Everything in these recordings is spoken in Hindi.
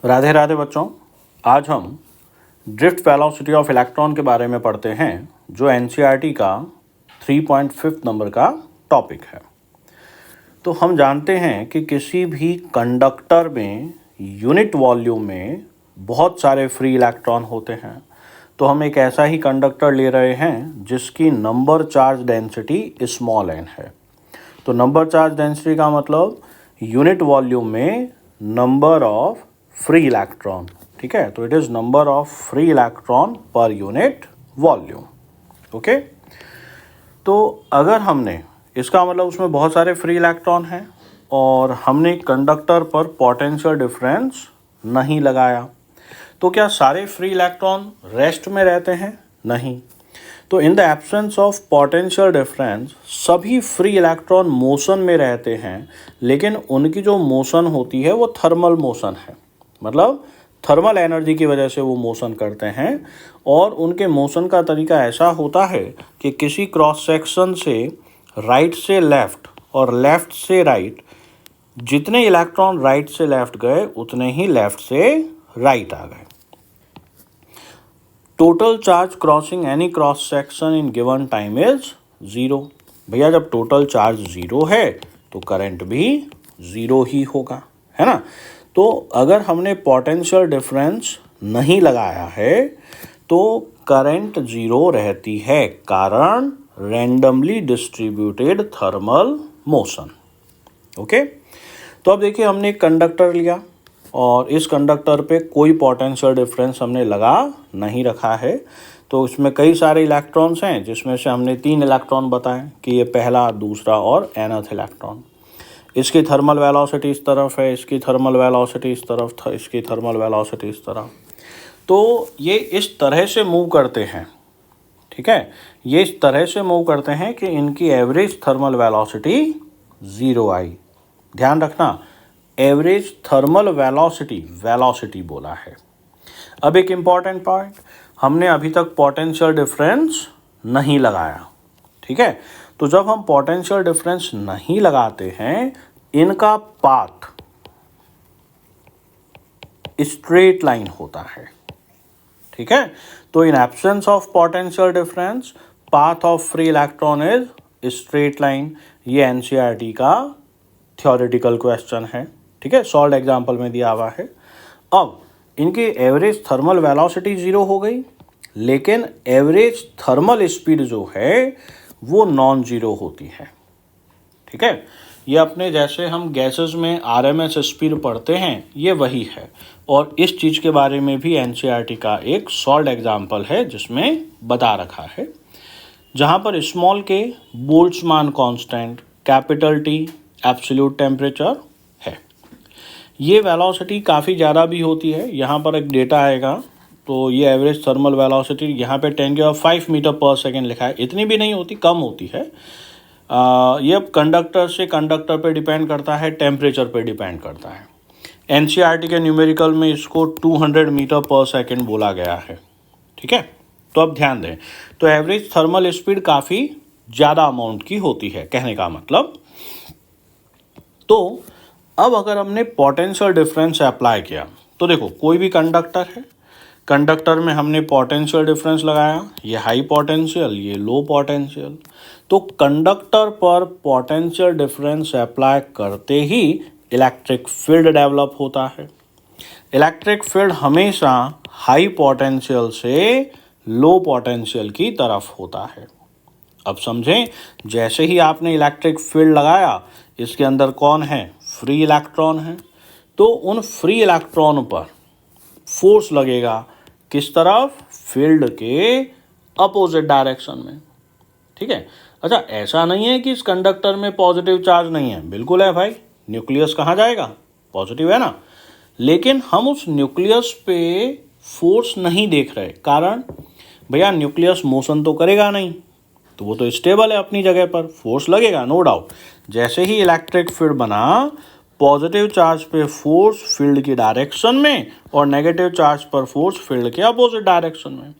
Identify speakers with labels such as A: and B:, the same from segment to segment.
A: राधे राधे बच्चों, आज हम ड्रिफ्ट वेलोसिटी ऑफ इलेक्ट्रॉन के बारे में पढ़ते हैं जो एनसीईआरटी का 3.5 नंबर का टॉपिक है। तो हम जानते हैं कि किसी भी कंडक्टर में यूनिट वॉल्यूम में बहुत सारे फ्री इलेक्ट्रॉन होते हैं। तो हम एक ऐसा ही कंडक्टर ले रहे हैं जिसकी number charge density small n है। तो नंबर चार्ज डेंसिटी का मतलब यूनिट वॉल्यूम में नंबर ऑफ फ्री इलेक्ट्रॉन, ठीक है। तो it is number of free electron per unit volume, okay. तो अगर हमने इसका मतलब उसमें बहुत सारे फ्री इलेक्ट्रॉन हैं और हमने कंडक्टर पर पोटेंशियल डिफरेंस नहीं लगाया, तो क्या सारे फ्री इलेक्ट्रॉन रेस्ट में रहते हैं? नहीं। तो in the absence of potential difference सभी फ्री इलेक्ट्रॉन मोशन में रहते हैं, लेकिन उनकी जो मोशन होती है वो थर्मल मोशन है, मतलब थर्मल एनर्जी की वजह से वो मोशन करते हैं। और उनके मोशन का तरीका ऐसा होता है कि किसी क्रॉस सेक्शन से राइट से लेफ़्ट और लेफ़्ट से राइट, जितने इलेक्ट्रॉन राइट से लेफ़्ट गए उतने ही लेफ़्ट से राइट आ गए। Total charge crossing any cross section in given time is 0। भैया जब टोटल चार्ज 0 है तो करंट भी 0 ही होगा, है ना। तो अगर हमने पोटेंशियल डिफरेंस नहीं लगाया है तो करंट 0 रहती है, कारण randomly distributed thermal motion, okay. तो अब देखिए, हमने एक कंडक्टर लिया और इस कंडक्टर पे कोई पोटेंशियल डिफरेंस हमने लगा नहीं रखा है। तो इसमें कई सारे इलेक्ट्रॉन्स हैं जिसमें से हमने 3 इलेक्ट्रॉन बताए कि ये पहला, दूसरा और nth इलेक्ट्रॉन। इसकी थर्मल वेलोसिटी इस तरफ है, इसकी थर्मल वेलोसिटी इस तरफ था, इसकी थर्मल वेलोसिटी इस तरफ। तो ये इस तरह से मूव करते हैं, ठीक है। ये इस तरह से मूव करते हैं कि इनकी एवरेज थर्मल वेलोसिटी 0 आई। ध्यान रखना, एवरेज थर्मल वेलोसिटी बोला है। अब एक इम्पॉर्टेंट पॉइंट, हमने अभी तक पोटेंशियल डिफरेंस नहीं लगाया, ठीक है। तो जब हम पोटेंशियल डिफरेंस नहीं लगाते हैं, इनका पाथ स्ट्रेट लाइन होता है, ठीक है। तो in absence of potential difference path of free electron is straight line. ये एनसीईआरटी का थ्योरेटिकल क्वेश्चन है, ठीक है, सॉल्व एग्जाम्पल में दिया हुआ है। अब इनकी एवरेज थर्मल वेलोसिटी 0 हो गई, लेकिन एवरेज थर्मल स्पीड जो है वो नॉन जीरो होती है, ठीक है। ये अपने जैसे हम गैसेस में आरएमएस स्पीड पढ़ते हैं, ये वही है। और इस चीज़ के बारे में भी एनसीईआरटी का एक सॉल्व एग्जाम्पल है जिसमें बता रखा है, जहाँ पर स्मॉल के Boltzmann constant, capital T absolute temperature है। ये वेलोसिटी काफ़ी ज़्यादा भी होती है। यहाँ पर एक डेटा आएगा, तो ये एवरेज थर्मल वेलोसिटी यहाँ पे 10⁵ मीटर पर सेकेंड लिखा है। इतनी भी नहीं होती, कम होती है। ये कंडक्टर से कंडक्टर पे डिपेंड करता है, टेम्परेचर पे डिपेंड करता है। एनसीईआरटी के न्यूमेरिकल में इसको 200 मीटर पर सेकेंड बोला गया है, ठीक है। तो अब ध्यान दें, तो एवरेज थर्मल स्पीड काफ़ी ज़्यादा अमाउंट की होती है, कहने का मतलब। तो अब अगर हमने पोटेंशियल डिफरेंस अप्लाई किया, तो देखो कोई भी कंडक्टर है, कंडक्टर में हमने पोटेंशियल डिफरेंस लगाया, ये हाई पोटेंशियल, ये लो पोटेंशियल। तो कंडक्टर पर पोटेंशियल डिफरेंस अप्लाई करते ही इलेक्ट्रिक फील्ड डेवलप होता है। इलेक्ट्रिक फील्ड हमेशा हाई पोटेंशियल से लो पोटेंशियल की तरफ होता है। अब समझें, जैसे ही आपने इलेक्ट्रिक फील्ड लगाया, इसके अंदर कौन है? फ्री इलेक्ट्रॉन है। तो उन फ्री इलेक्ट्रॉन पर फोर्स लगेगा किस तरफ? फील्ड के अपोजिट डायरेक्शन में, ठीक है। अच्छा, ऐसा नहीं है कि इस कंडक्टर में पॉजिटिव चार्ज नहीं है, बिल्कुल है भाई। न्यूक्लियस कहाँ जाएगा? पॉजिटिव है ना। लेकिन हम उस न्यूक्लियस पे फोर्स नहीं देख रहे, कारण भैया न्यूक्लियस मोशन तो करेगा नहीं, तो वो तो स्टेबल है अपनी जगह पर, फोर्स लगेगा नो डाउट। जैसे ही इलेक्ट्रिक फील्ड बना, पॉजिटिव चार्ज पे फोर्स फील्ड की डायरेक्शन में और नेगेटिव चार्ज पर फोर्स फील्ड के अपोजिट डायरेक्शन में।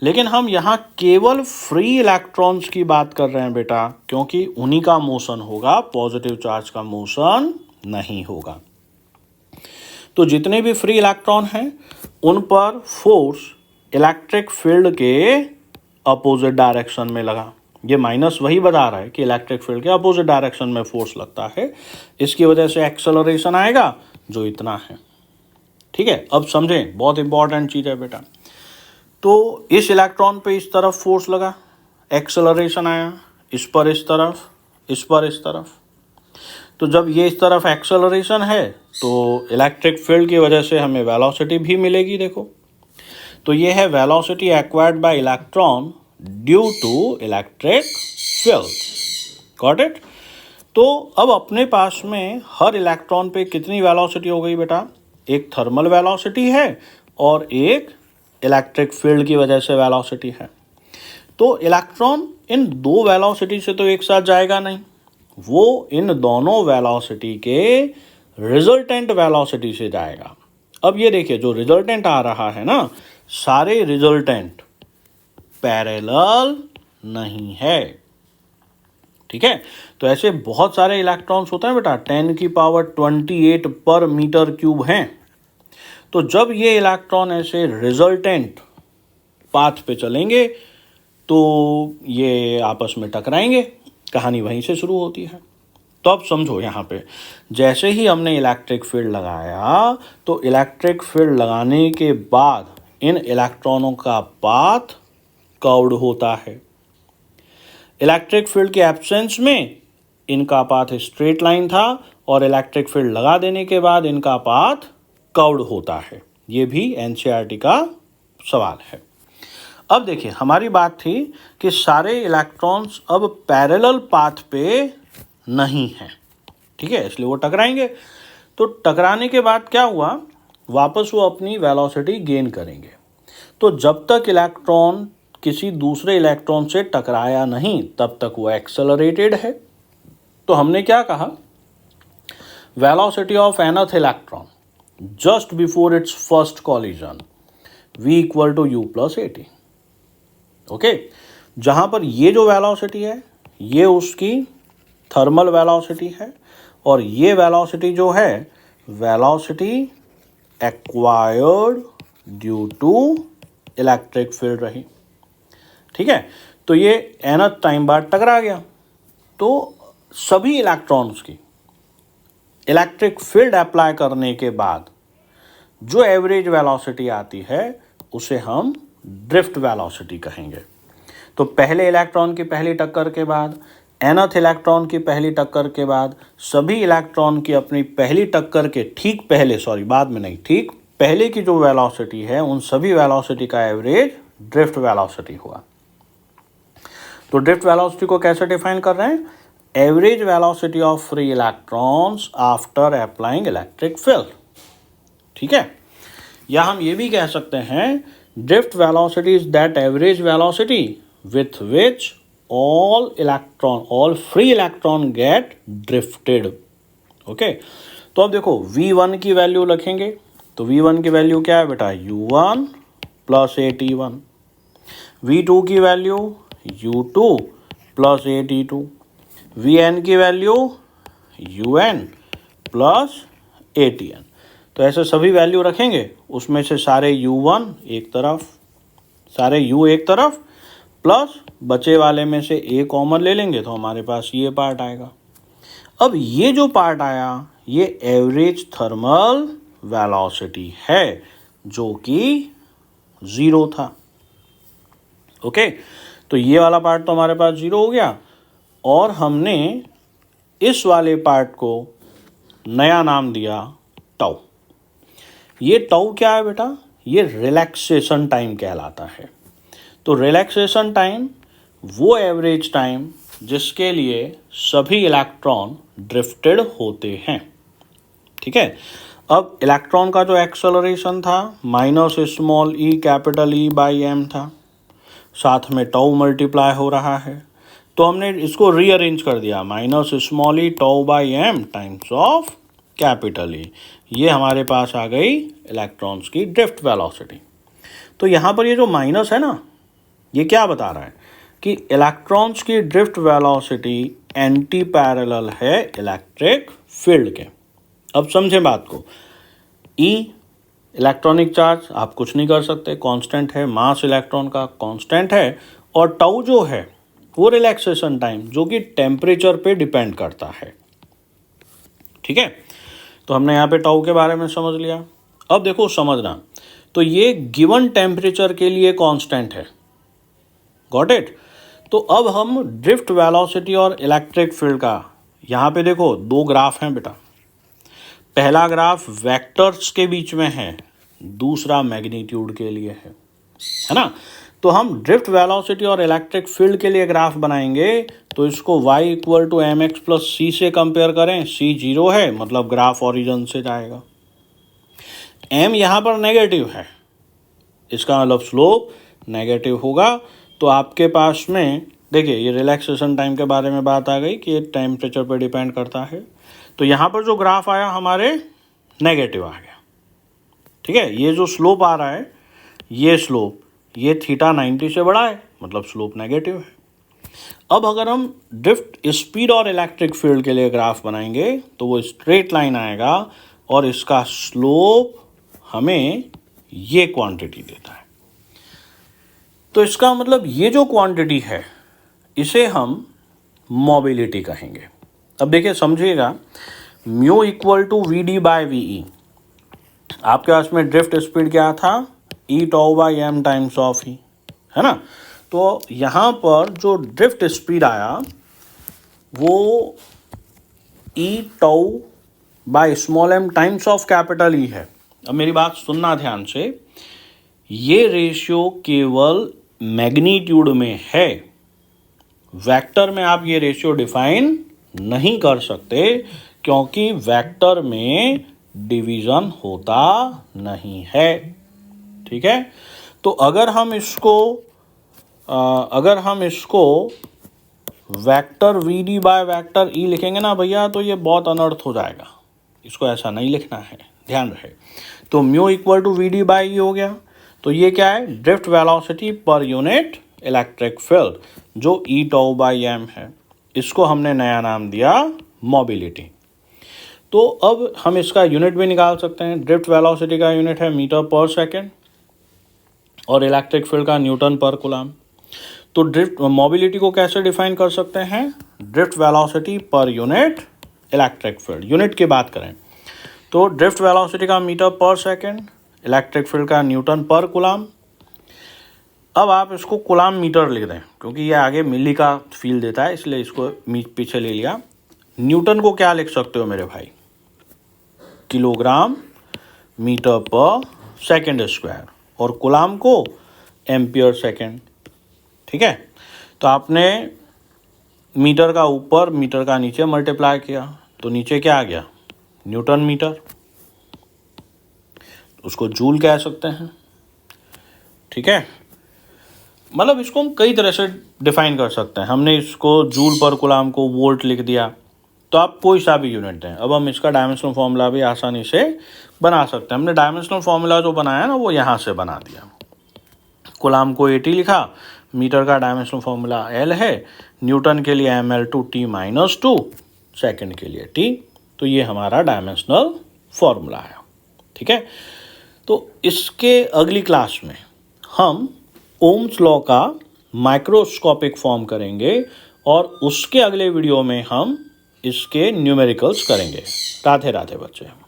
A: लेकिन हम यहाँ केवल फ्री इलेक्ट्रॉन्स की बात कर रहे हैं बेटा, क्योंकि उन्हीं का मोशन होगा, पॉजिटिव चार्ज का मोशन नहीं होगा। तो जितने भी फ्री इलेक्ट्रॉन हैं उन पर फोर्स इलेक्ट्रिक फील्ड के अपोजिट डायरेक्शन में लगा। ये माइनस वही बता रहा है कि इलेक्ट्रिक फील्ड के अपोजिट डायरेक्शन में फोर्स लगता है, इसकी वजह से एक्सेलरेशन आएगा जो इतना है। ठीक है, अब समझें, बहुत इंपॉर्टेंट चीज़ है बेटा। तो इस इलेक्ट्रॉन पे इस तरफ फोर्स लगा, एक्सेलरेशन आया, इस पर इस तरफ, इस पर इस तरफ। तो जब ये इस तरफ एक्सेलरेशन है तो इलेक्ट्रिक फील्ड की वजह से हमें वेलोसिटी भी मिलेगी। देखो, तो ये है velocity acquired by electron due to electric field. Got it? तो अब अपने पास में हर इलेक्ट्रॉन पे कितनी वेलोसिटी हो गई बेटा? एक थर्मल वेलोसिटी है और एक इलेक्ट्रिक फील्ड की वजह से वेलोसिटी है। तो इलेक्ट्रॉन इन दो वेलोसिटी से तो एक साथ जाएगा नहीं, वो इन दोनों वेलोसिटी के रिजल्टेंट वेलोसिटी से जाएगा। अब ये देखिए, जो रिजल्टेंट आ रहा है ना, सारे रिजल्टेंट पैरेलल नहीं है। ठीक है, तो ऐसे बहुत सारे इलेक्ट्रॉन्स होते हैं बेटा, 10⁻28 पर मीटर क्यूब हैं। तो जब ये इलेक्ट्रॉन ऐसे रिजल्टेंट पाथ पे चलेंगे तो ये आपस में टकराएंगे। कहानी वहीं से शुरू होती है। तो अब समझो, यहाँ पे जैसे ही हमने इलेक्ट्रिक फील्ड लगाया तो इलेक्ट्रिक फील्ड लगाने के बाद इन इलेक्ट्रॉनों का पाथ कर्व्ड होता है। इलेक्ट्रिक फील्ड के एब्सेंस में इनका पाथ स्ट्रेट लाइन था और इलेक्ट्रिक फील्ड लगा देने के बाद इनका पाथ कर्व्ड होता है। ये भी एनसीईआरटी का सवाल है। अब देखिए, हमारी बात थी कि सारे इलेक्ट्रॉन्स अब पैरेलल पाथ पे नहीं हैं। ठीक है, इसलिए वो टकराएंगे। तो टकराने के बाद क्या हुआ, वापस वो अपनी वेलोसिटी गेन करेंगे। तो जब तक इलेक्ट्रॉन किसी दूसरे इलेक्ट्रॉन से टकराया नहीं तब तक वो एक्सेलरेटेड है। तो हमने क्या कहा, velocity of nth electron just before it's first collision v = u + at। Okay, जहाँ पर ये जो वेलोसिटी है ये उसकी थर्मल वेलोसिटी है और ये वेलोसिटी जो है velocity acquired due to electric field रही। ठीक है, तो ये nth टाइम बाद टकरा गया। तो सभी इलेक्ट्रॉन्स की इलेक्ट्रिक फील्ड अप्लाई करने के बाद जो एवरेज वेलोसिटी आती है उसे हम ड्रिफ्ट वेलोसिटी कहेंगे। तो पहले इलेक्ट्रॉन की पहली टक्कर के बाद, nth इलेक्ट्रॉन की पहली टक्कर के बाद, सभी इलेक्ट्रॉन की अपनी पहली टक्कर के ठीक पहले, बाद में नहीं, ठीक पहले की जो वेलोसिटी है उन सभी वेलोसिटी का एवरेज ड्रिफ्ट वेलोसिटी हुआ। तो ड्रिफ्ट वेलोसिटी को कैसे डिफाइन कर रहे हैं? Average velocity of free electrons after applying electric field. ठीक है, या हम ये भी कह सकते हैं drift velocity is that average velocity with which all free electron get drifted। Okay, तो अब देखो V1 की वैल्यू रखेंगे तो V1 की वैल्यू क्या है बेटा? U1 + AT1। V2 की वैल्यू U2 + AT2। Vn की वैल्यू UN + ATN। तो ऐसे सभी वैल्यू रखेंगे, उसमें से सारे U1 एक तरफ, सारे U एक तरफ, प्लस बचे वाले में से A कॉमन ले लेंगे तो हमारे पास ये पार्ट आएगा। अब ये जो पार्ट आया ये एवरेज थर्मल वेलोसिटी है जो कि 0 था। ओके, तो ये वाला पार्ट तो हमारे पास 0 हो गया और हमने इस वाले पार्ट को नया नाम दिया टाउ। ये टाउ क्या है बेटा? ये रिलैक्सेशन टाइम कहलाता है। तो रिलैक्सेशन टाइम वो एवरेज टाइम जिसके लिए सभी इलेक्ट्रॉन ड्रिफ्टेड होते हैं। ठीक है, अब इलेक्ट्रॉन का जो एक्सेलरेशन था -e/m था, साथ में टाउ मल्टीप्लाई हो रहा है, तो हमने इसको रीअरेंज कर दिया -e/m टाइम्स ऑफ E। ये हमारे पास आ गई इलेक्ट्रॉन्स की ड्रिफ्ट वेलोसिटी। तो यहाँ पर ये जो माइनस है ना, ये क्या बता रहा है कि इलेक्ट्रॉन्स की ड्रिफ्ट वेलोसिटी एंटी पैरेलल है इलेक्ट्रिक फील्ड के। अब समझें बात को, ई इलेक्ट्रॉनिक चार्ज आप कुछ नहीं कर सकते, कांस्टेंट है, मास इलेक्ट्रॉन का कांस्टेंट है, और टाउ जो है वो रिलैक्सेशन टाइम जो कि टेम्परेचर पे डिपेंड करता है। ठीक है, तो हमने यहाँ पे टाउ के बारे में समझ लिया। अब देखो समझना, तो ये गिवन टेम्परेचर के लिए कांस्टेंट है, गॉट इट। तो अब हम ड्रिफ्ट वेलोसिटी और इलेक्ट्रिक फील्ड का, यहाँ पे देखो दो ग्राफ हैं बेटा, पहला ग्राफ वेक्टर्स के बीच में है, दूसरा मैग्नीट्यूड के लिए है ना। तो हम ड्रिफ्ट वेलोसिटी और इलेक्ट्रिक फील्ड के लिए ग्राफ बनाएंगे तो इसको y equal to m x plus c से कंपेयर करें, c 0 है मतलब ग्राफ ओरिजिन से जाएगा, m यहाँ पर नेगेटिव है, इसका मतलब स्लोप नेगेटिव होगा। तो आपके पास में देखिए ये रिलैक्सेशन टाइम के बारे में बात आ गई कि ये टेम्परेचर पर डिपेंड करता है। तो यहाँ पर जो ग्राफ आया हमारे नेगेटिव आ गया, ठीक है। ये जो स्लोप आ रहा है, ये स्लोप, ये थीटा 90 से बड़ा है मतलब स्लोप नेगेटिव है। अब अगर हम ड्रिफ्ट स्पीड और इलेक्ट्रिक फील्ड के लिए ग्राफ बनाएंगे तो वो स्ट्रेट लाइन आएगा और इसका स्लोप हमें ये क्वांटिटी देता है। तो इसका मतलब ये जो क्वांटिटी है इसे हम मोबिलिटी कहेंगे। अब देखिए समझिएगा, mu equal to v d by v e, आपके पास में ड्रिफ्ट स्पीड क्या था, e tau by m times of e, है ना। तो यहाँ पर जो ड्रिफ्ट स्पीड आया वो e tau by small m times of capital E है। अब मेरी बात सुनना ध्यान से, ये रेशियो केवल मैग्नीट्यूड में है, वेक्टर में आप ये रेशियो डिफाइन नहीं कर सकते क्योंकि वेक्टर में डिवीजन होता नहीं है, ठीक है। तो अगर हम इसको vector V D by vector E लिखेंगे ना भैया तो ये बहुत अनर्थ हो जाएगा, इसको ऐसा नहीं लिखना है, ध्यान रहे। तो mu equal to v d by e हो गया, तो ये क्या है, drift velocity per unit electric field जो ई टाउ बाई एम है, इसको हमने नया नाम दिया मोबिलिटी। तो अब हम इसका यूनिट भी निकाल सकते हैं, ड्रिफ्ट वेलोसिटी का यूनिट है मीटर पर सेकेंड और इलेक्ट्रिक फील्ड का न्यूटन पर कूलम। तो ड्रिफ्ट मोबिलिटी को कैसे डिफाइन कर सकते हैं, drift velocity per unit electric field. Unit की बात करें तो ड्रिफ्ट वेलोसिटी का मीटर पर सेकेंड, इलेक्ट्रिक फील्ड का न्यूटन पर कूलम। अब आप इसको कूलम मीटर लिख दें क्योंकि ये आगे मिली का फील देता है, इसलिए इसको पीछे ले लिया। न्यूटन को क्या लिख सकते हो मेरे भाई, किलोग्राम मीटर पर सेकेंड स्क्वायर, और कूलम को एम्पियर सेकेंड, ठीक है। तो आपने मीटर का ऊपर मीटर का नीचे मल्टीप्लाई किया तो नीचे क्या आ गया, न्यूटन मीटर, उसको जूल कह सकते हैं, ठीक है। मतलब इसको हम कई तरह से डिफाइन कर सकते हैं। हमने इसको जूल पर कूलम को वोल्ट लिख दिया, तो आप कोई सा भी यूनिट दें। अब हम इसका डायमेंशनल फार्मूला भी आसानी से बना सकते हैं। हमने डायमेंशनल फार्मूला जो बनाया ना वो यहाँ से बना दिया, कूलम को 80 लिखा, मीटर का डायमेंशनल फार्मूला L है, न्यूटन के लिए mL/T - 2, सेकंड के लिए T, तो ये हमारा डायमेंशनल फार्मूला है, ठीक है। तो इसके अगली क्लास में हम ओम्स लॉ का माइक्रोस्कोपिक फॉर्म करेंगे और उसके अगले वीडियो में हम इसके न्यूमेरिकल्स करेंगे। राधे राधे बच्चे।